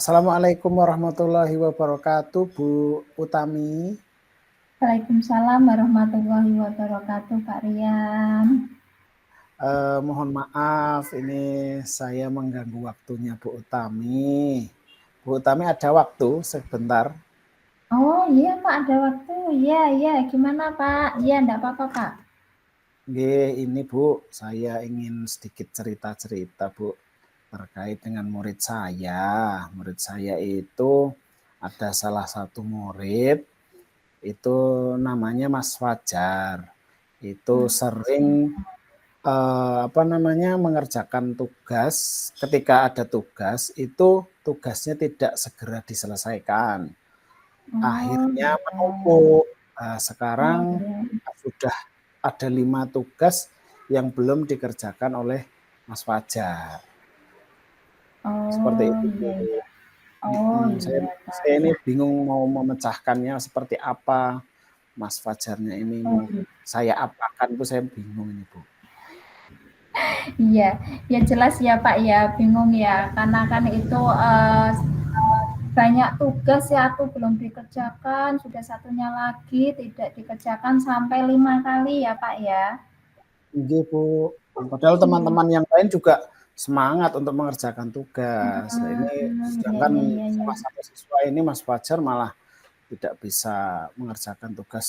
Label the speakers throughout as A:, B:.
A: Assalamualaikum warahmatullahi wabarakatuh, Bu Utami.
B: Waalaikumsalam warahmatullahi wabarakatuh, Pak Rian.
A: Mohon maaf, ini saya mengganggu waktunya Bu Utami. Bu Utami ada waktu sebentar?
B: Oh iya Pak, ada waktu. Iya, gimana Pak? Iya, enggak apa-apa Pak.
A: Ini Bu, saya ingin sedikit cerita-cerita Bu terkait dengan murid saya. Murid saya itu ada salah satu murid itu namanya Mas Fajar. Itu sering mengerjakan tugas. Ketika ada tugas itu tugasnya tidak segera diselesaikan,
B: Oh
A: akhirnya
B: iya.
A: menumpuk. Sekarang
B: Oh iya.
A: sudah ada 5 tugas yang belum dikerjakan oleh Mas Fajar, seperti
B: Oh
A: itu Bu.
B: iya. Oh
A: Saya
B: iya Pak.
A: saya ini bingung mau memecahkannya seperti apa. Mas Fajarnya ini
B: Oh
A: mau
B: iya.
A: saya apakan itu saya bingung ini Bu.
B: Iya, ya jelas ya Pak ya, bingung ya. Karena kan itu banyak tugas ya tuh belum dikerjakan, sudah satunya lagi tidak dikerjakan sampai 5 kali ya Pak ya.
A: Iya Bu, padahal
B: Iya.
A: teman-teman yang lain juga semangat untuk mengerjakan tugas. Nah, ini sedangkan
B: Iya.
A: salah satu siswa ini Mas Fajar malah tidak bisa mengerjakan tugas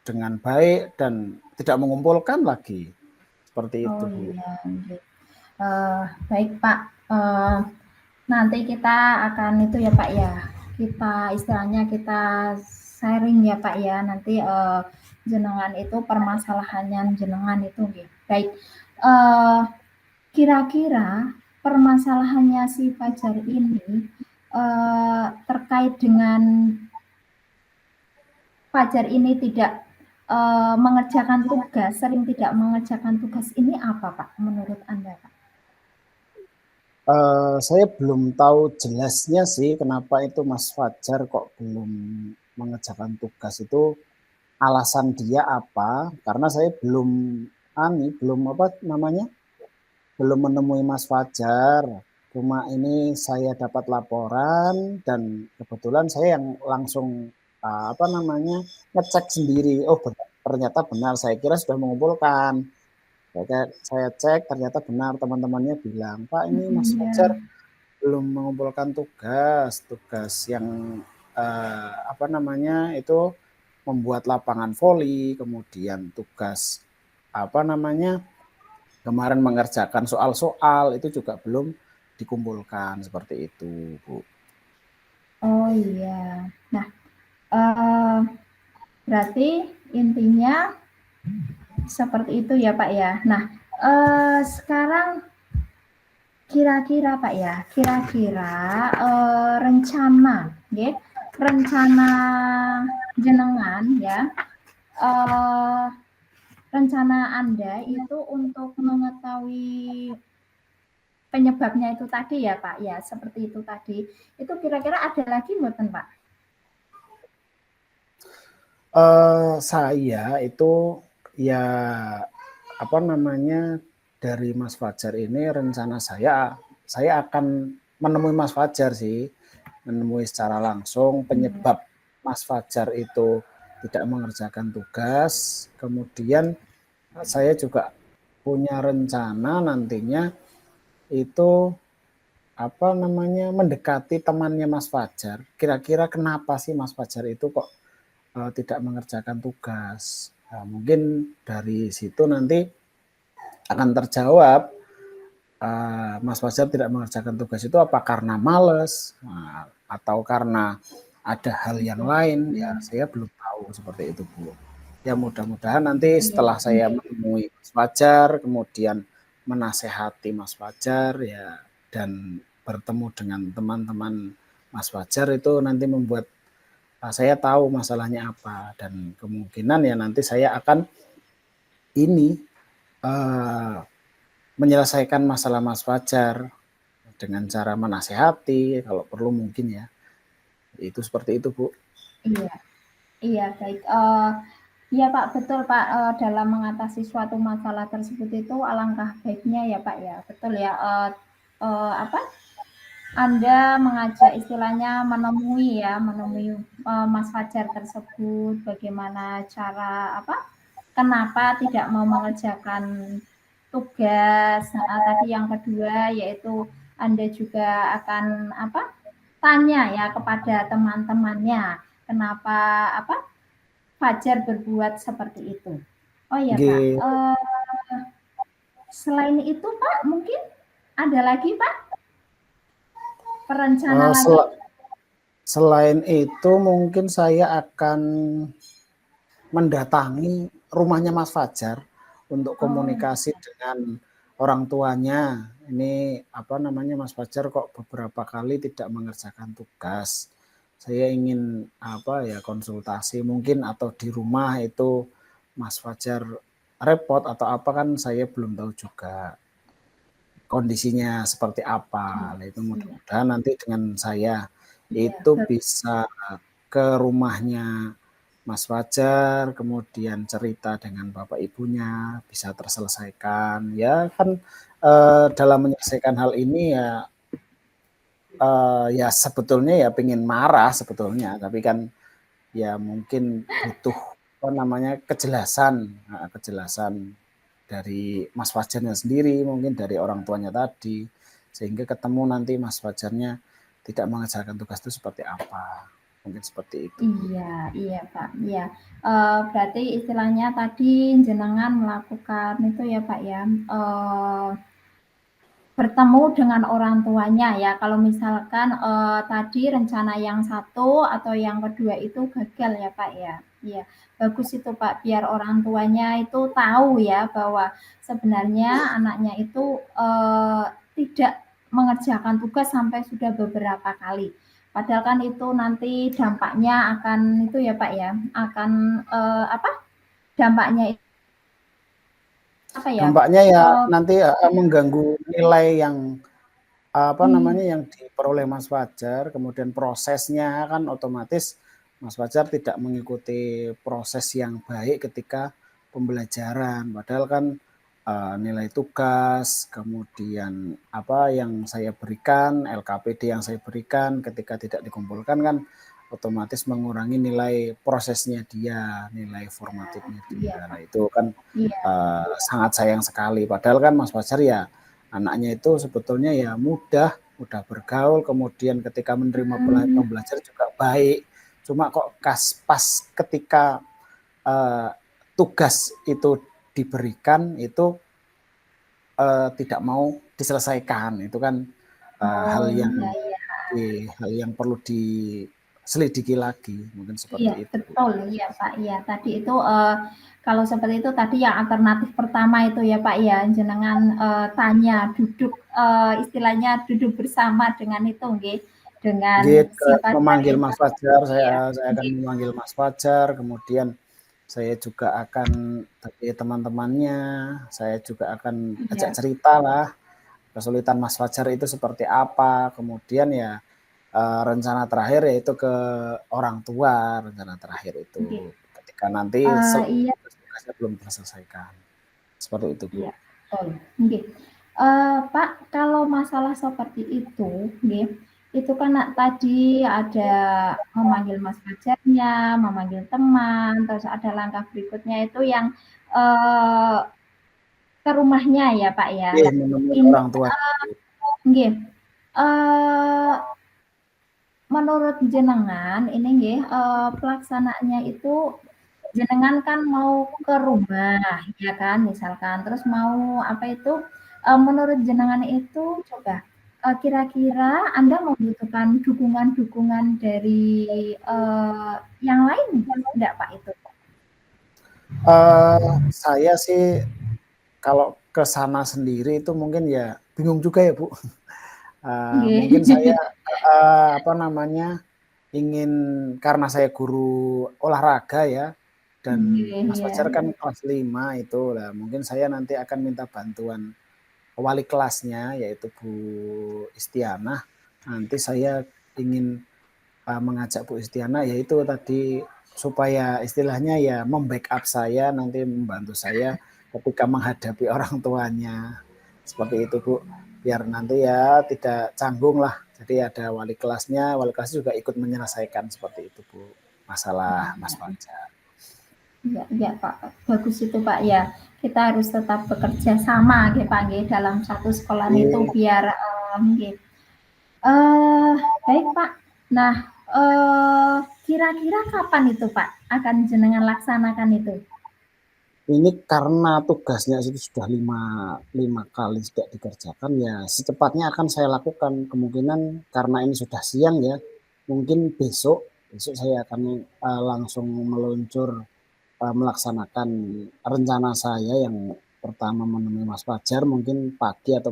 A: dengan baik dan tidak mengumpulkan lagi. Seperti itu
B: Oh
A: Bu.
B: iya, gitu. Baik Pak, nanti kita akan itu ya Pak ya, kita istilahnya kita sharing ya Pak ya, nanti jenengan itu permasalahannya jenengan itu gitu. Baik, eh, kira-kira permasalahannya si Fajar ini terkait dengan Fajar ini tidak mengerjakan tugas, sering tidak mengerjakan tugas ini apa Pak menurut Anda Pak?
A: Saya belum tahu jelasnya sih kenapa itu Mas Fajar kok belum mengerjakan tugas itu, alasan dia apa, karena saya belum apa namanya, belum menemui Mas Fajar. Cuma ini saya dapat laporan dan kebetulan saya yang langsung ngecek sendiri. Oh ternyata benar. Saya kira sudah mengumpulkan. Saya cek ternyata benar, teman-temannya bilang, Pak ini Mas
B: Iya.
A: Fajar belum mengumpulkan tugas yang itu membuat lapangan voli, kemudian tugas kemarin mengerjakan soal-soal itu juga belum dikumpulkan, seperti itu Bu.
B: Oh iya. Nah, eh, berarti intinya seperti itu ya Pak ya. Nah, sekarang kira-kira Pak ya, kira-kira rencana, ya, rencana jenengan ya, eh, rencana Anda itu untuk mengetahui penyebabnya itu tadi ya Pak ya, seperti itu tadi. Itu kira-kira ada lagi mboten Pak?
A: Saya itu ya dari Mas Fajar ini rencana saya akan menemui Mas Fajar sih, menemui secara langsung
B: Iya.
A: penyebab Mas Fajar itu tidak mengerjakan tugas. Kemudian saya juga punya rencana nantinya itu mendekati temannya Mas Fajar. Kira-kira kenapa sih Mas Fajar itu kok tidak mengerjakan tugas? Nah, mungkin dari situ nanti akan terjawab, Mas Fajar tidak mengerjakan tugas itu apa karena males, atau karena ada hal yang lain, ya saya belum tahu seperti itu Bu. Ya mudah-mudahan nanti
B: Iya,
A: setelah saya menemui Mas Fajar, kemudian menasehati Mas Fajar ya, dan bertemu dengan teman-teman Mas Fajar itu nanti membuat saya tahu masalahnya apa, dan kemungkinan ya nanti saya akan ini menyelesaikan masalah Mas Fajar dengan cara menasehati kalau perlu mungkin ya. Itu seperti itu, Bu.
B: iya, iya baik. Iya Pak, betul Pak. Dalam mengatasi suatu masalah tersebut itu alangkah baiknya ya Pak ya, betul ya. Apa? Anda mengajak istilahnya menemui ya, menemui Mas Fajar tersebut, bagaimana cara kenapa tidak mau mengerjakan tugas. Tadi yang kedua yaitu Anda juga akan tanya ya kepada teman-temannya, kenapa Fajar berbuat seperti itu. Oh ya Pak,
A: Nggih.
B: selain itu Pak, mungkin ada lagi Pak perencana
A: Eh,
B: lagi?
A: sel- Selain itu mungkin saya akan mendatangi rumahnya Mas Fajar untuk
B: Oh,
A: komunikasi dengan orang tuanya. Ini apa namanya, Mas Fajar kok beberapa kali tidak mengerjakan tugas. Saya ingin apa ya, konsultasi mungkin, atau di rumah itu Mas Fajar repot atau apa, kan saya belum tahu juga kondisinya seperti apa. Nah, itu
B: iya,
A: mudah-mudahan nanti dengan saya
B: iya,
A: itu bisa ke rumahnya Mas Fajar, kemudian cerita dengan bapak ibunya bisa terselesaikan. Ya kan, dalam menyelesaikan hal ini ya, ya sebetulnya ya pengen marah sebetulnya, tapi kan ya mungkin butuh apa namanya, kejelasan dari Mas Fajarnya sendiri, mungkin dari orang tuanya tadi, sehingga ketemu nanti Mas Fajarnya tidak mengerjakan tugas itu seperti apa. Mungkin seperti itu, Bu.
B: iya, iya Pak, iya. Berarti istilahnya tadi jenengan melakukan itu ya Pak ya, bertemu dengan orang tuanya ya. Kalau misalkan tadi rencana yang satu atau yang kedua itu gagal ya Pak ya. Iya, bagus itu Pak. Biar orang tuanya itu tahu ya bahwa sebenarnya anaknya itu tidak mengerjakan tugas sampai sudah beberapa kali. Padahal kan itu nanti dampaknya akan itu ya Pak ya, akan dampaknya itu apa ya?
A: Dampaknya ya
B: Eh,
A: nanti mengganggu nilai yang apa
B: i-
A: namanya, yang diperoleh Mas Fajar, kemudian prosesnya kan otomatis Mas Fajar tidak mengikuti proses yang baik ketika pembelajaran. Padahal kan nilai tugas, kemudian apa yang saya berikan, LKPD yang saya berikan ketika tidak dikumpulkan kan otomatis mengurangi nilai prosesnya dia, nilai formatifnya
B: iya
A: dia. Nah,
B: Pak.
A: itu kan
B: Iya,
A: sangat sayang sekali. Padahal kan Mas Fajar ya anaknya itu sebetulnya ya mudah bergaul, kemudian ketika menerima
B: hmm,
A: pembelajaran juga baik. Cuma kok pas ketika uh, tugas itu diberikan itu tidak mau diselesaikan. Itu kan
B: oh
A: hal yang
B: iya, iya.
A: hal yang perlu diselidiki lagi, mungkin
B: Iya,
A: seperti itu, Bu.
B: betul, iya Pak, iya. Tadi itu kalau seperti itu tadi yang alternatif pertama itu ya Pak ya, jenengan tanya, duduk istilahnya duduk bersama dengan itu nggih, dengan
A: Gitu,
B: si Fajar
A: memanggil
B: itu.
A: Mas Fajar,
B: Iya,
A: saya akan
B: nggih,
A: memanggil Mas Fajar, kemudian saya juga akan tadi teman-temannya, saya juga akan ajak
B: iya,
A: cerita lah kesulitan Mas Fajar itu seperti apa, kemudian ya rencana terakhir yaitu ke orang tua, rencana terakhir itu
B: nggih.
A: ketika nanti
B: Iya,
A: tugas-tugasnya belum terselesaikan, seperti itu, Bu.
B: iya, betul, nggih. Pak, kalau masalah seperti itu nggih, itu kan tadi ada memanggil Mas Fajarnya, memanggil teman, terus ada langkah berikutnya itu yang eee, ke rumahnya ya, Pak, ya.
A: Iya, menemui
B: Ini
A: orang tua.
B: nggih, eee, menurut jenengan ini nggih, pelaksanaannya itu jenengan kan mau ke rumah, ya kan, misalkan, terus mau apa itu, menurut jenengan itu coba, kira-kira Anda membutuhkan dukungan-dukungan dari, yang lain enggak, Pak, itu?
A: Saya sih kalau ke sana sendiri itu mungkin ya bingung juga ya, Bu. Mungkin saya
B: Nggih.
A: apa namanya, ingin, karena saya guru olahraga ya, dan
B: Nggih,
A: Mas
B: iya.
A: Fajar kan kelas 5 itu, lah mungkin saya nanti akan minta bantuan wali kelasnya yaitu Bu Istianah. Nanti saya ingin mengajak Bu Istianah yaitu tadi supaya istilahnya ya membackup saya, nanti membantu saya ketika menghadapi orang tuanya. Seperti itu, Bu. biar nanti ya tidak canggung lah. Jadi ada wali kelas juga ikut menyelesaikan seperti itu Bu, masalah Mas Fajar.
B: Iya Pak, bagus itu Pak ya. Kita harus tetap bekerja sama nggih Pak nggih dalam satu sekolah itu biar nggih. Baik Pak. Nah, kira-kira kapan itu Pak akan jenengan laksanakan itu?
A: Ini karena tugasnya itu sudah lima kali tidak dikerjakan, ya secepatnya akan saya lakukan. Kemungkinan karena ini sudah siang ya, mungkin besok saya akan langsung meluncur melaksanakan rencana saya yang pertama menemui Mas Fajar mungkin pagi atau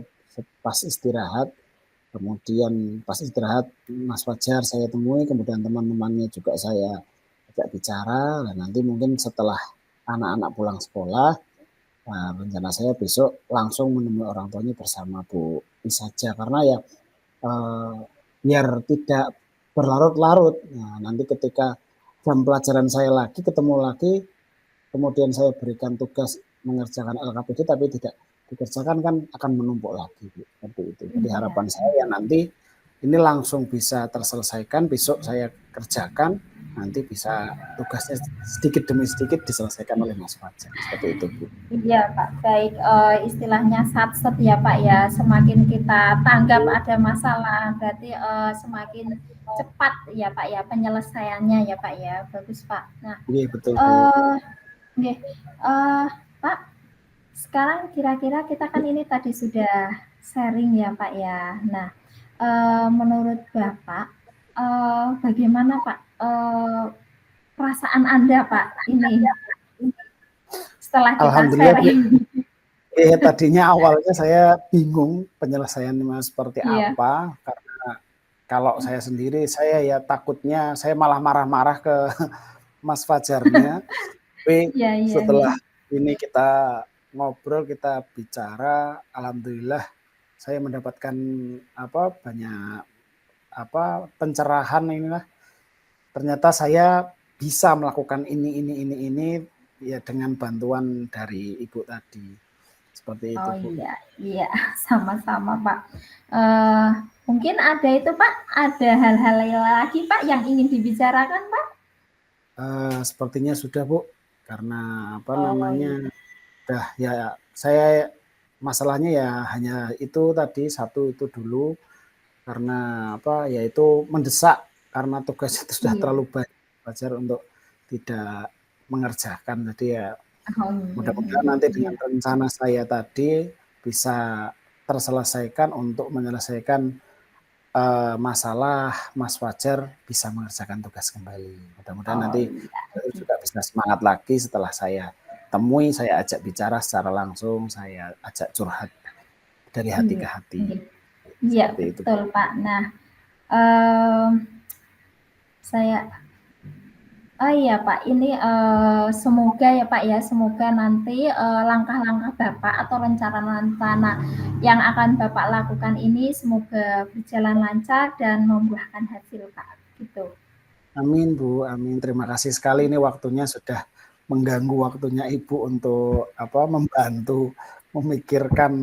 A: pas istirahat. Kemudian pas istirahat Mas Fajar saya temui, kemudian teman-temannya juga saya ajak bicara, dan nanti mungkin setelah anak-anak pulang sekolah, nah, rencana saya besok langsung menemui orang tuanya bersama Bu Isaja, karena ya biar tidak berlarut-larut. Nah, nanti ketika jam pelajaran saya lagi ketemu lagi, kemudian saya berikan tugas mengerjakan LKPD tapi tidak dikerjakan, kan akan menumpuk lagi seperti itu. Jadi harapan saya nanti ini langsung bisa terselesaikan, besok saya kerjakan, nanti bisa tugasnya sedikit demi sedikit diselesaikan oleh Mas Fajar. Seperti itu Bu.
B: Iya Pak, baik, istilahnya satset ya Pak ya, semakin kita tanggap ada masalah berarti semakin cepat ya Pak ya penyelesaiannya ya Pak ya, bagus Pak. Nah,
A: iya betul Bu.
B: Okay. Pak, sekarang kira-kira kita kan ini tadi sudah sharing ya Pak ya. Nah, menurut Bapak, bagaimana Pak perasaan Anda Pak ini setelah kita sharing?
A: Tadinya awalnya saya bingung penyelesaiannya seperti apa, karena kalau saya sendiri saya ya takutnya saya malah marah-marah ke Mas Fajarnya. Tapi setelah ini kita ngobrol, kita bicara, alhamdulillah saya mendapatkan banyak pencerahan inilah. Ternyata saya bisa melakukan ini ya dengan bantuan dari Ibu tadi. Seperti itu Bu.
B: Iya, sama-sama Pak. Mungkin ada itu Pak, ada hal-hal lagi Pak yang ingin dibicarakan Pak?
A: Sepertinya sudah Bu, karena udah ya, saya masalahnya ya hanya itu tadi, satu itu dulu, karena yaitu mendesak, karena tugasnya itu sudah terlalu banyak Fajar untuk tidak mengerjakan. Jadi ya mudah-mudahan nanti dengan rencana saya tadi bisa terselesaikan untuk menyelesaikan masalah Mas Fajar bisa mengerjakan tugas kembali. Mudah-mudahan nanti juga bisa semangat lagi setelah saya temui, saya ajak bicara secara langsung, saya ajak curhat dari hati ke hati.
B: Iya, betul Pak. Nah, iya Pak, ini semoga ya Pak ya, semoga nanti langkah-langkah Bapak atau rencana-rencana yang akan Bapak lakukan ini semoga berjalan lancar dan membuahkan hasil Pak, gitu.
A: Amin Bu, amin. Terima kasih sekali, ini waktunya sudah mengganggu waktunya Ibu untuk membantu memikirkan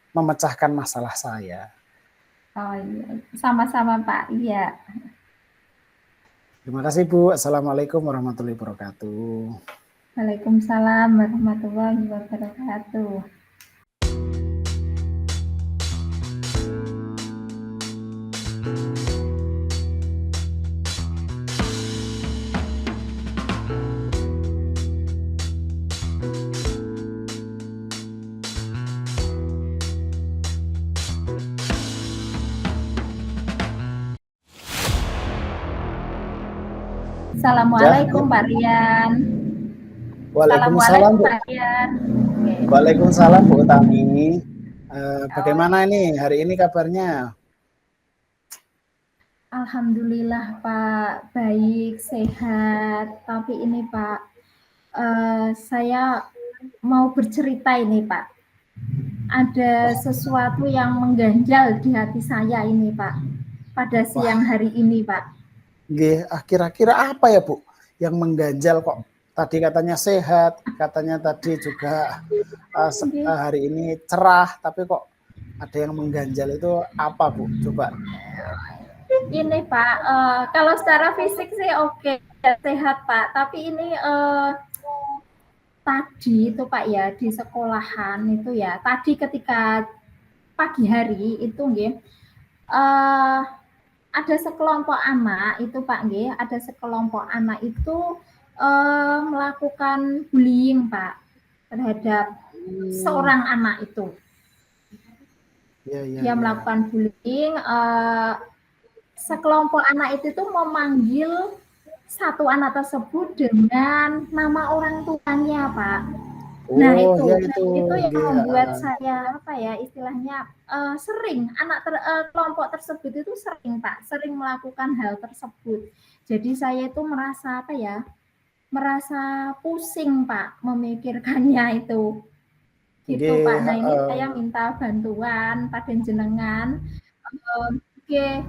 A: memecahkan masalah saya.
B: Oh iya, sama-sama Pak, iya.
A: Terima kasih Bu. Assalamualaikum warahmatullahi wabarakatuh.
B: Waalaikumsalam warahmatullahi wabarakatuh. Assalamualaikum Pak Rian.
A: Waalaikumsalam Bu.
B: Pak Rian.
A: Waalaikumsalam Bu Utami. Bagaimana ini hari ini kabarnya?
B: Alhamdulillah Pak, baik, sehat. Tapi ini Pak, saya mau bercerita ini Pak. Ada sesuatu yang mengganjal di hati saya ini Pak, pada siang hari ini Pak.
A: Kira-kira apa ya Bu yang mengganjal kok tadi katanya sehat, katanya tadi juga
B: Nggih.
A: hari ini cerah, tapi kok ada yang mengganjal itu apa Bu? Coba.
B: Ini Pak, kalau secara fisik sih oke, sehat Pak, tapi ini tadi itu Pak ya, di sekolahan itu ya, tadi ketika pagi hari itu nggih, ada sekelompok anak itu Pak nggih, ada sekelompok anak itu, melakukan bullying Pak, terhadap seorang anak itu.
A: Ya, ya,
B: Dia
A: ya.
B: melakukan bullying, sekelompok anak itu tuh memanggil satu anak tersebut dengan nama orang tuanya, Pak. Nah
A: Oh,
B: itu,
A: ya
B: nah
A: itu.
B: itu yang
A: Nggih,
B: membuat saya apa ya istilahnya sering kelompok tersebut itu sering Pak, sering melakukan hal tersebut. Jadi saya itu merasa apa ya, merasa pusing Pak memikirkannya itu. Gitu
A: nggih,
B: Pak. Nah ini
A: heeh.
B: saya minta bantuan pada jenengan. Oke,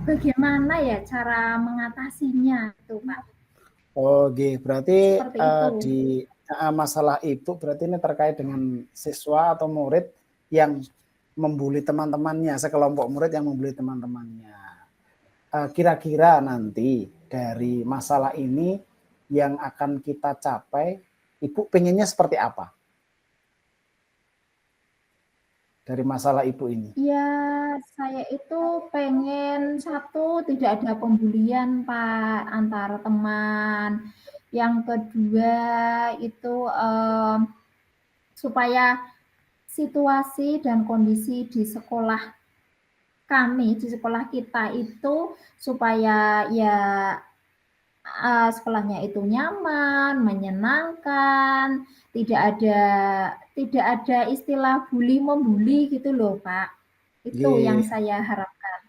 B: bagaimana ya cara mengatasinya itu Pak?
A: Oh, nggih. Berarti
B: Seperti itu.
A: masalah itu berarti ini terkait dengan siswa atau murid yang membuli teman-temannya, sekelompok murid yang membuli teman-temannya. Kira-kira nanti dari masalah ini yang akan kita capai, Ibu pengennya seperti apa dari masalah Ibu ini?
B: Ya, saya itu pengen satu tidak ada pembulian Pak antara teman. Yang kedua itu supaya situasi dan kondisi di sekolah kami, di sekolah kita itu supaya ya sekolahnya itu nyaman, menyenangkan, tidak ada istilah bully membuli gitu loh Pak. Itu yang
A: Nggih,
B: saya harapkan.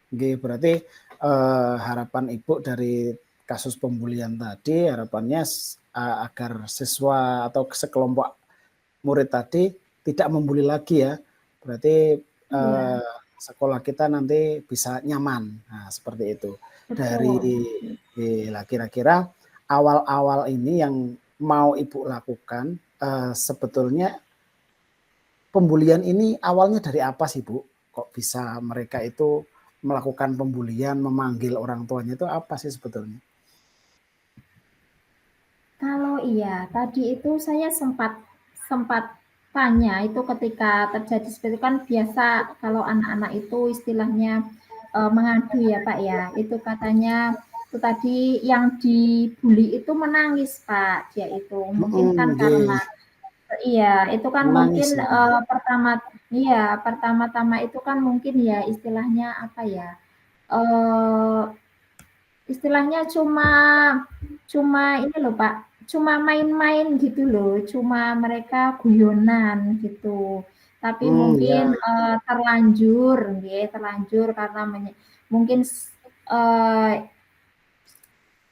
A: nggih. Berarti harapan Ibu dari kasus pembulian tadi, harapannya agar siswa atau sekelompok murid tadi tidak membuli lagi ya. Berarti
B: Iya,
A: sekolah kita nanti bisa nyaman. Nah, seperti itu. Dari
B: betul.
A: kira-kira awal-awal ini yang mau Ibu lakukan, sebetulnya pembulian ini awalnya dari apa sih Bu? Kok bisa mereka itu melakukan pembulian, memanggil orang tuanya itu apa sih sebetulnya?
B: Kalau iya, tadi itu saya sempat sempat tanya itu ketika terjadi seperti itu kan biasa kalau anak-anak itu istilahnya mengadu ya Pak ya. Itu katanya itu tadi yang dibully itu menangis Pak dia itu. Mungkin kan karena
A: Nggih,
B: iya, itu kan
A: menangis
B: mungkin
A: ya.
B: pertama-tama itu kan mungkin ya istilahnya apa ya? eh Istilahnya cuma cuma ini loh Pak, cuma main-main gitu loh, cuma mereka guyonan gitu. Tapi mungkin,
A: Ya.
B: terlanjur nggih, terlanjur karena mungkin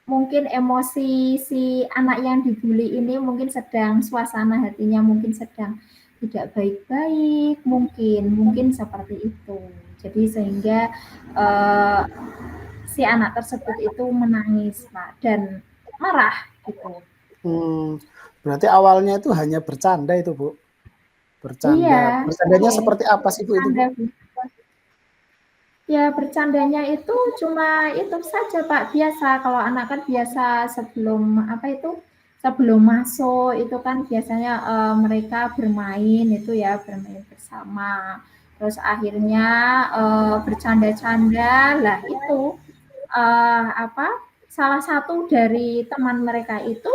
B: mungkin emosi si anak yang dibully ini mungkin sedang suasana hatinya mungkin sedang tidak baik-baik, mungkin seperti itu. Jadi sehingga, eee si anak tersebut itu menangis Pak dan marah gitu.
A: Berarti awalnya itu hanya bercanda itu Bu?
B: Iya,
A: Bercanda. Bercandanya
B: oke.
A: seperti apa sih Bu itu Bu?
B: Bercanda ya bercandanya itu cuma itu saja Pak, biasa kalau anak kan biasa sebelum apa itu, sebelum masuk itu kan biasanya, mereka bermain itu ya, bermain bersama. Terus akhirnya, bercanda-canda, lah itu, apa, salah satu dari teman mereka itu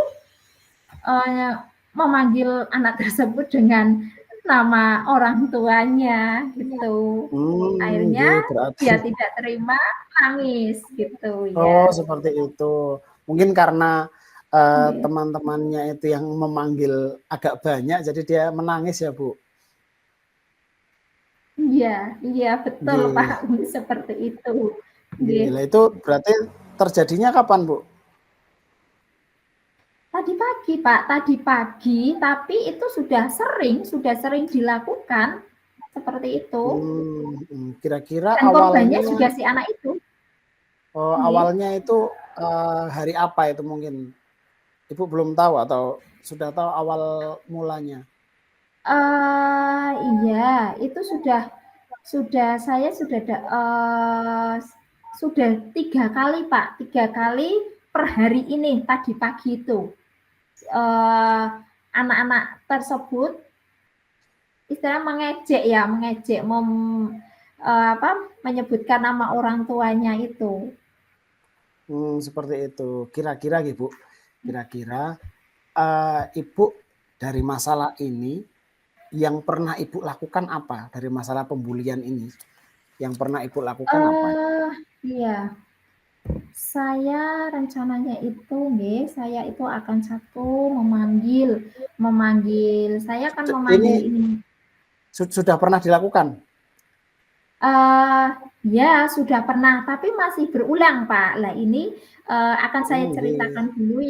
B: eee, memanggil anak tersebut dengan nama orang tuanya gitu. Akhirnya
A: Nggih, berarti
B: dia tidak terima, nangis gitu
A: oh
B: ya.
A: seperti itu. Mungkin karena,
B: Nggih.
A: teman-temannya itu yang memanggil agak banyak jadi dia menangis ya, Bu?
B: Iya iya betul Pak,
A: Nggih,
B: seperti itu.
A: nggih.
B: Nggih.
A: Lah itu berarti terjadinya kapan, Bu?
B: Tadi pagi Pak, tadi pagi, tapi itu sudah sering dilakukan, seperti itu.
A: Kira-kira
B: Dan korbannya
A: awalnya
B: juga si anak itu. Nggih.
A: awalnya itu, hari apa itu mungkin? Ibu belum tahu atau sudah tahu awal mulanya?
B: Iya, itu saya sudah 3 kali, Pak, 3 kali per hari ini, tadi pagi itu. Anak-anak tersebut istilah mengejek ya, menyebutkan nama orang tuanya itu.
A: Seperti itu. Kira-kira Bu, kira-kira Ibu dari masalah ini yang pernah Ibu lakukan apa? Dari masalah pembulian ini yang pernah Ibu lakukan apa?
B: Iya. Saya rencananya itu saya itu akan memanggil saya akan
A: Ini
B: memanggil ini.
A: sudah pernah dilakukan?
B: Ya sudah pernah, tapi masih berulang, Pak. Lah ini, akan saya ceritakan
A: Iya.
B: dulu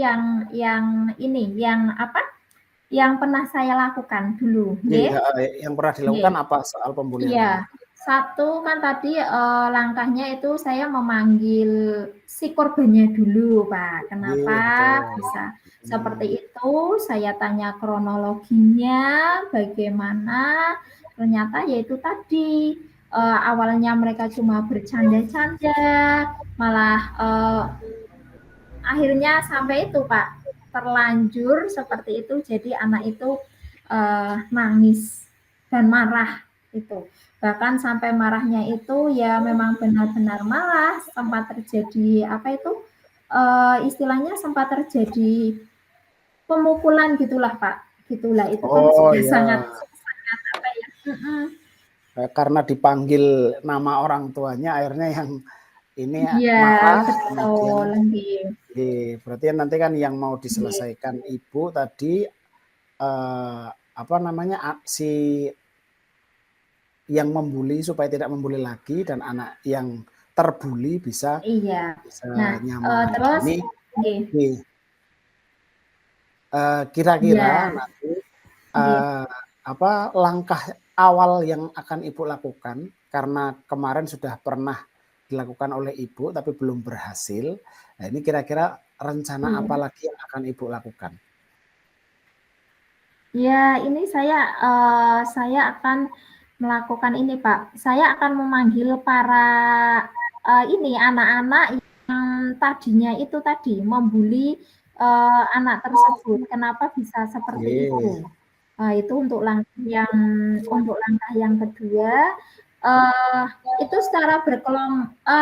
B: yang pernah saya lakukan dulu, nggih.
A: Iya, yang pernah dilakukan
B: Nggih.
A: apa soal pembulian
B: Iya,
A: ini?
B: satu kan tadi, langkahnya itu saya memanggil si korbannya dulu, Pak.
A: Iya,
B: Kenapa
A: betul.
B: bisa seperti itu, saya tanya kronologinya, bagaimana, ternyata ya itu tadi, awalnya mereka cuma bercanda-canda, malah, akhirnya sampai itu, Pak, terlanjur seperti itu, jadi anak itu, nangis dan marah itu. Bahkan sampai marahnya itu ya memang benar-benar marah, sempat terjadi istilahnya sempat terjadi pemukulan gitulah, Pak. Gitulah, itu kan
A: Oh
B: sudah sangat
A: ya,
B: sangat apa ya,
A: karena dipanggil nama orang tuanya akhirnya yang ini
B: iya
A: marah, kemudian
B: betul, nggih.
A: berarti nanti kan yang mau
B: Nggih.
A: diselesaikan ibu tadi apa namanya si yang membuli supaya tidak membuli lagi dan anak yang terbuli bisa
B: Iya.
A: bisa
B: Nah,
A: nyaman.
B: terus
A: Ini
B: nggih,
A: kira-kira
B: iya,
A: nanti
B: nggih.
A: apa langkah awal yang akan Ibu lakukan karena kemarin sudah pernah dilakukan oleh Ibu tapi belum berhasil. Nah, ini kira-kira rencana apa
B: Iya.
A: lagi yang akan Ibu lakukan?
B: Ya, ini saya akan melakukan ini, Pak. Saya akan memanggil para ini anak-anak yang tadinya itu tadi membuli anak tersebut. Kenapa bisa seperti itu?
A: Oke.
B: Itu untuk langkah yang kedua. eh, itu secara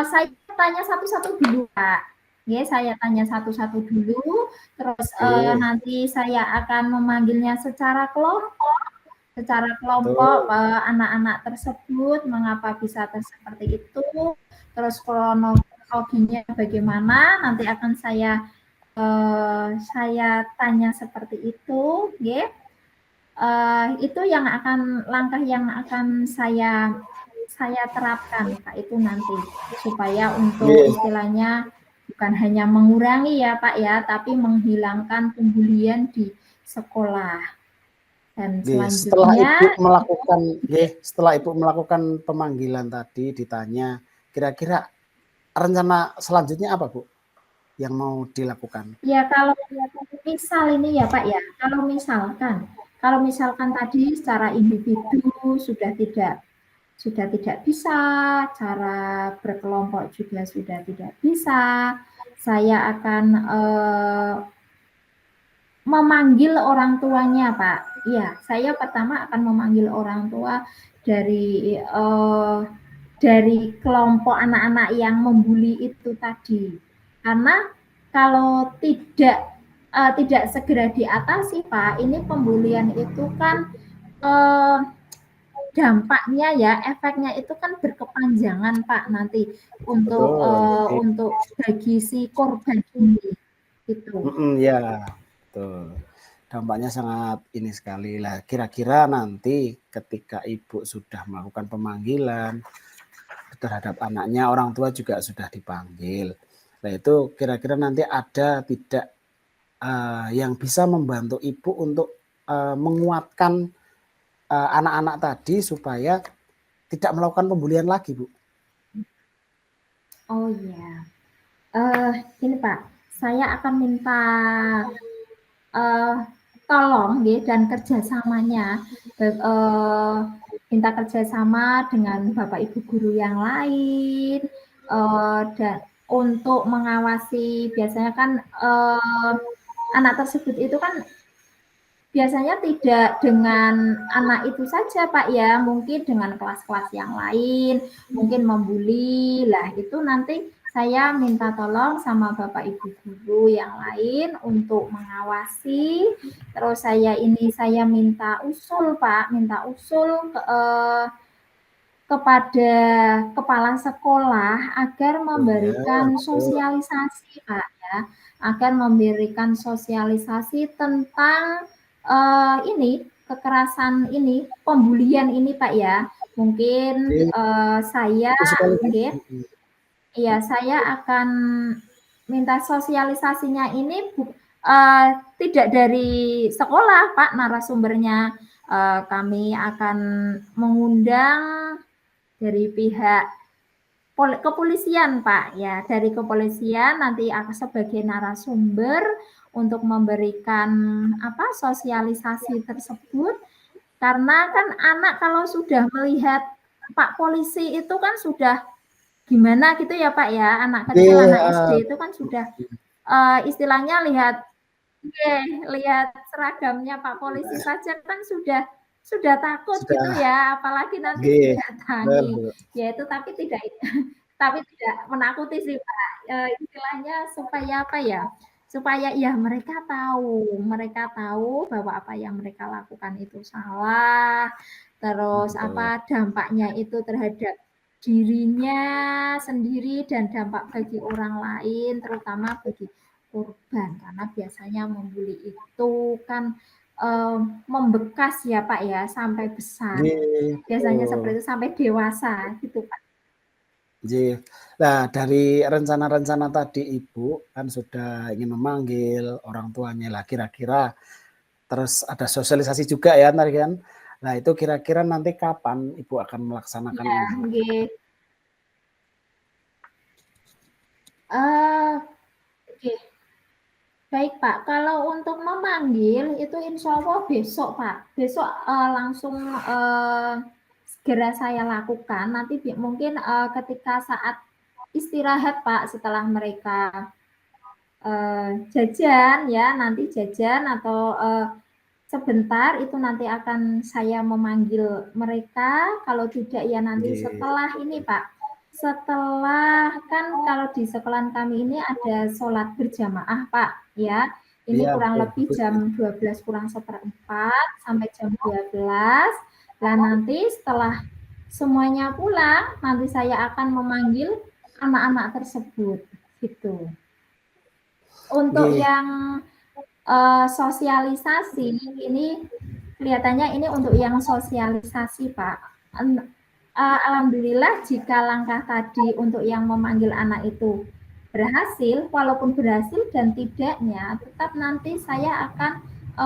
B: saya tanya satu-satu dulu, Pak. Ya, saya tanya satu-satu dulu. Terus
A: Oke.
B: nanti saya akan memanggilnya secara kelompok
A: Betul.
B: anak-anak tersebut mengapa bisa seperti itu, terus kronologinya bagaimana, nanti akan saya tanya seperti itu, ya. Itu langkah yang akan saya terapkan, Pak, itu nanti supaya untuk
A: Iya.
B: istilahnya bukan hanya mengurangi ya, Pak, ya, tapi menghilangkan pembulian di sekolah. Dan selanjutnya
A: Setelah Ibu melakukan pemanggilan tadi ditanya, kira-kira rencana selanjutnya apa, Bu, yang mau dilakukan?
B: ya kalau misal ini ya, Pak, ya, kalau misalkan tadi secara individu sudah tidak bisa, cara berkelompok juga sudah tidak bisa, saya akan memanggil orang tuanya, Pak. Iya, saya pertama akan memanggil orang tua dari dari kelompok anak-anak yang membuli itu tadi. Karena kalau tidak segera diatasi, Pak, ini pembulian itu kan eh, dampaknya ya, efeknya itu kan berkepanjangan, Pak, nanti
A: Betul.
B: untuk bagi si korban ini itu.
A: Ya, betul. Dampaknya sangat ini sekali lah. Kira-kira nanti ketika Ibu sudah melakukan pemanggilan terhadap anaknya, orang tua juga sudah dipanggil. Nah, itu kira-kira nanti ada tidak yang bisa membantu Ibu untuk menguatkan anak-anak tadi supaya tidak melakukan pembulian lagi, Bu?
B: Oh iya, ini Pak, saya akan minta tolong dan kerjasamanya, minta kerjasama dengan Bapak Ibu guru yang lain, dan untuk mengawasi, biasanya kan anak tersebut itu kan biasanya tidak dengan anak itu saja Pak ya, mungkin dengan kelas-kelas yang lain, mungkin membuli. Lah itu nanti saya minta tolong sama Bapak Ibu guru yang lain untuk mengawasi. Terus saya minta usul Pak, minta usul kepada kepala sekolah agar
A: Oh iya,
B: memberikan
A: betul.
B: sosialisasi Pak ya, agar memberikan sosialisasi tentang ini kekerasan ini, pembulian ini Pak ya. Mungkin
A: Jadi
B: saya
A: itu sekolah
B: iya, saya akan minta sosialisasinya ini tidak dari sekolah Pak narasumbernya. Kami akan mengundang dari pihak kepolisian Pak ya, dari kepolisian nanti akan sebagai narasumber untuk memberikan sosialisasi tersebut, karena kan anak kalau sudah melihat Pak polisi itu kan sudah gimana gitu ya Pak ya, anak kecil, anak SD itu kan sudah istilahnya lihat seragamnya Pak polisi saja kan sudah takut gitu
A: sudah
B: ya, apalagi nanti
A: G,
B: didatangi.
A: betul.
B: Ya itu tapi tidak menakuti sih Pak. Istilahnya supaya apa ya? Supaya ya mereka tahu bahwa apa yang mereka lakukan itu salah. Terus
A: Betul.
B: dampaknya itu terhadap dirinya sendiri dan dampak bagi orang lain, terutama bagi korban, karena biasanya membuli itu kan membekas ya Pak ya sampai besar.
A: G,
B: Biasanya
A: betul.
B: seperti itu sampai dewasa gitu Pak.
A: G. Nah, dari rencana-rencana tadi Ibu kan sudah ingin memanggil orang tuanya lah, kira-kira terus ada sosialisasi juga ya tadi kan. Nah, itu kira-kira nanti kapan Ibu akan melaksanakan
B: Ya,
A: ini, Bu?
B: nggih. Oke. Baik Pak, kalau untuk memanggil itu insya Allah besok Pak. Besok langsung segera saya lakukan. Nanti mungkin ketika saat istirahat Pak, setelah mereka jajan ya, nanti jajan atau sebentar itu nanti akan saya memanggil mereka. Kalau tidak ya nanti
A: G.
B: setelah ini Pak. Setelah kan kalau di sekolahan kami ini ada sholat berjamaah Pak ya. Ini
A: Iya,
B: kurang
A: betul,
B: lebih
A: bagus
B: jam
A: tuh.
B: 12 kurang seperempat sampai jam 12. Nah nanti setelah semuanya pulang, nanti saya akan memanggil anak-anak tersebut gitu. Untuk
A: G.
B: yang sosialisasi ini kelihatannya ini untuk yang sosialisasi Pak. Alhamdulillah jika langkah tadi untuk yang memanggil anak itu berhasil, walaupun berhasil dan tidaknya, tetap nanti saya akan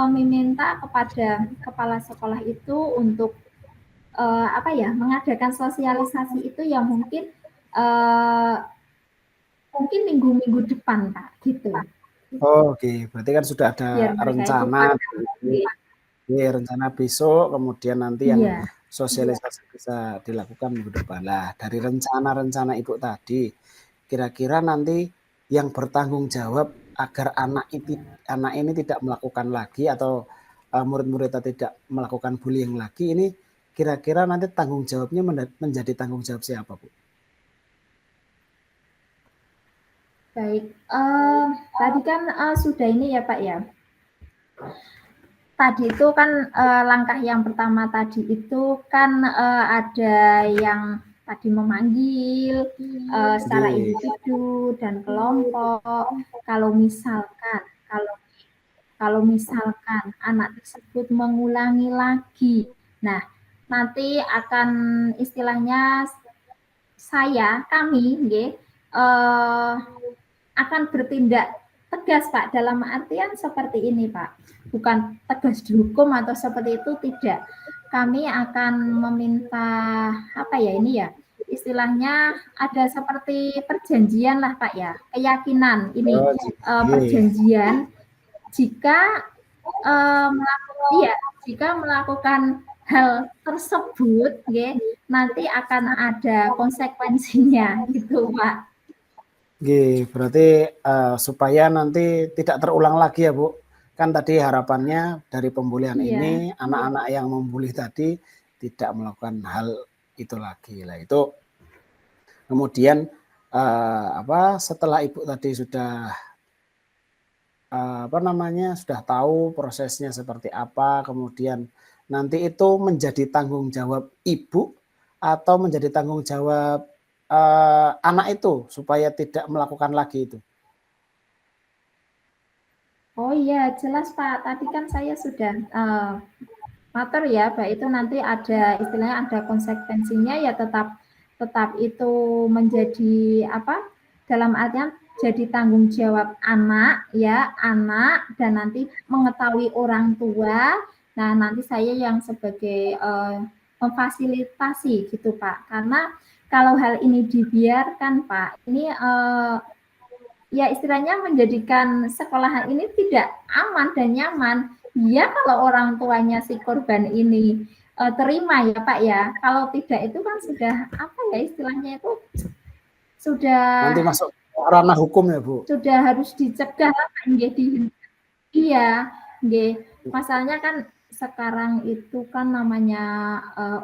B: meminta kepada kepala sekolah itu untuk mengadakan sosialisasi itu yang mungkin minggu-minggu depan Pak gitu.
A: Oh, oke, berarti kan sudah ada
B: Biar mereka itu
A: rencana
B: pada
A: rencana besok, kemudian nanti yang
B: iya.
A: sosialisasi bisa dilakukan minggu depan. Lah, dari rencana-rencana Ibu tadi, kira-kira nanti yang bertanggung jawab agar anak ini tidak melakukan lagi atau murid-muridnya tidak melakukan bullying lagi, ini kira-kira nanti tanggung jawabnya menjadi tanggung jawab siapa, Bu?
B: Baik, tadi kan sudah ini ya Pak ya. Tadi itu kan langkah yang pertama tadi itu kan ada yang tadi memanggil secara
A: G.
B: individu dan kelompok. Kalau misalkan anak tersebut mengulangi lagi, nah nanti akan istilahnya kami akan bertindak tegas Pak, dalam artian seperti ini Pak, bukan tegas dihukum atau seperti itu, tidak. Kami akan meminta istilahnya ada seperti perjanjian lah Pak ya, keyakinan ini
A: Oh, G.
B: perjanjian jika iya, jika melakukan hal tersebut nggih, nanti akan ada konsekuensinya gitu, Pak.
A: Nggih, berarti supaya nanti tidak terulang lagi ya, Bu. Kan tadi harapannya dari pembulian ini
B: Iya.
A: anak-anak yang membuli tadi tidak melakukan hal itu lagi. Lah itu kemudian setelah Ibu tadi sudah sudah tahu prosesnya seperti apa, kemudian nanti itu menjadi tanggung jawab ibu atau menjadi tanggung jawab anak itu supaya tidak melakukan lagi itu?
B: Oh iya, jelas Pak. Tadi kan saya sudah mater ya, Pak, itu nanti ada istilahnya ada konsekuensinya ya tetap itu menjadi apa? Dalam artian jadi tanggung jawab anak ya, anak dan nanti mengetahui orang tua. Nah, nanti saya yang sebagai memfasilitasi gitu, Pak. Karena kalau hal ini dibiarkan, Pak, ini ya istilahnya menjadikan sekolahan ini tidak aman dan nyaman. Ya kalau orang tuanya si korban ini terima ya Pak ya. Kalau tidak itu kan sudah apa ya istilahnya itu sudah
A: Nanti masuk ranah hukum ya Bu?
B: Sudah harus dicegah lah Pak. Iya, nggih. Masalahnya kan sekarang itu kan namanya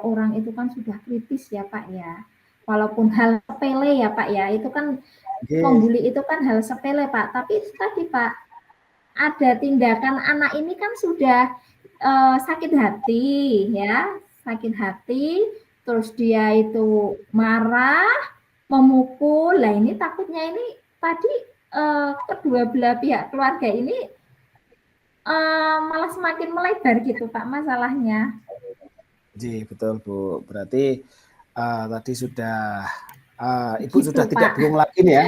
B: orang itu kan sudah kritis ya Pak ya. Walaupun hal sepele ya Pak ya, itu kan membuli itu kan hal sepele Pak. Tapi tadi Pak, ada tindakan anak ini kan sudah sakit hati ya, sakit hati, terus dia itu marah, memukul. Lah ini takutnya ini tadi kedua belah pihak keluarga ini malah semakin melebar gitu Pak masalahnya.
A: Ji, betul Bu. Berarti tadi sudah Ibu
B: Gitu,
A: sudah tidak
B: Pak.
A: bingung lagi nih ya.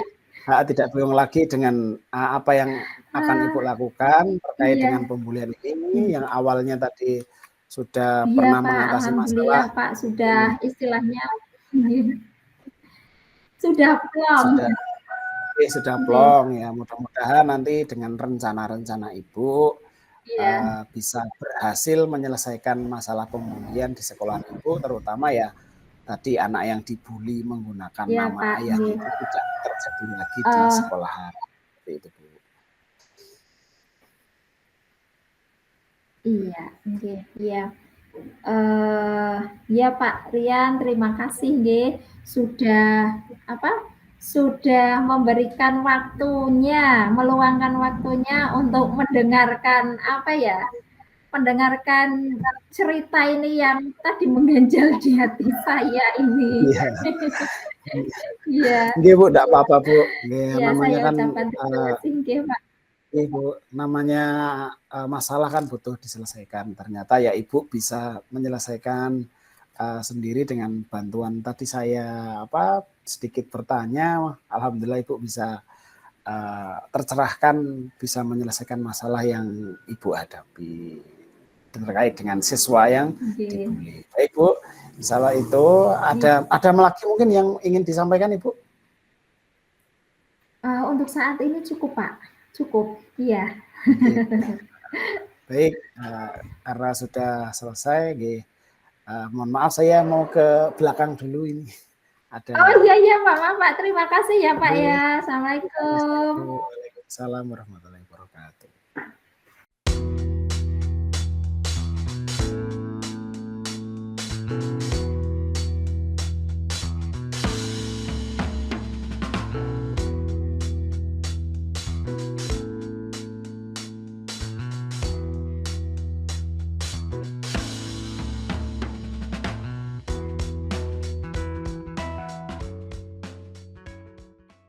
A: Tidak bingung lagi dengan apa yang akan Ibu lakukan terkait
B: Iya.
A: dengan pembulian ini yang awalnya tadi sudah
B: Iya
A: pernah
B: Pak,
A: mengatasi masalah.
B: alhamdulillah Pak sudah istilahnya sudah plong.
A: Sudah plong ya. Mudah-mudahan nanti dengan rencana-rencana Ibu
B: Iya.
A: bisa berhasil menyelesaikan masalah pembulian di sekolah Ibu, terutama ya tadi anak yang dibuli menggunakan
B: Iya
A: nama
B: Pak,
A: ayah
B: nggih.
A: itu tidak terjadi lagi di sekolahan. Seperti itu Bu.
B: Iya, nggih, iya. Ya Pak Rian, terima kasih nggih sudah sudah memberikan waktunya, meluangkan waktunya untuk mendengarkan mendengarkan cerita ini yang tadi mengganjal di hati saya ini.
A: Iya.
B: Iya.
A: Nggih Bu, enggak apa-apa Bu. Nggih,
B: Iya,
A: namanya
B: saya
A: kan
B: ucapkan terima kasih nggih Pak.
A: Ibu, namanya masalah kan butuh diselesaikan. Ternyata ya Ibu bisa menyelesaikan sendiri dengan bantuan tadi saya sedikit bertanya. Alhamdulillah Ibu bisa tercerahkan, bisa menyelesaikan masalah yang Ibu hadapi terkait dengan siswa yang dibully. Baik Bu, misalnya itu ada lagi mungkin yang ingin disampaikan Ibu?
B: Untuk saat ini cukup Pak, cukup, iya.
A: Baik, karena sudah selesai, mohon maaf saya mau ke belakang dulu ini.
B: Oh iya Pak, terima kasih ya Pak ya. Assalamualaikum.
A: Waalaikumsalam warahmatullahi wabarakatuh. Thank you.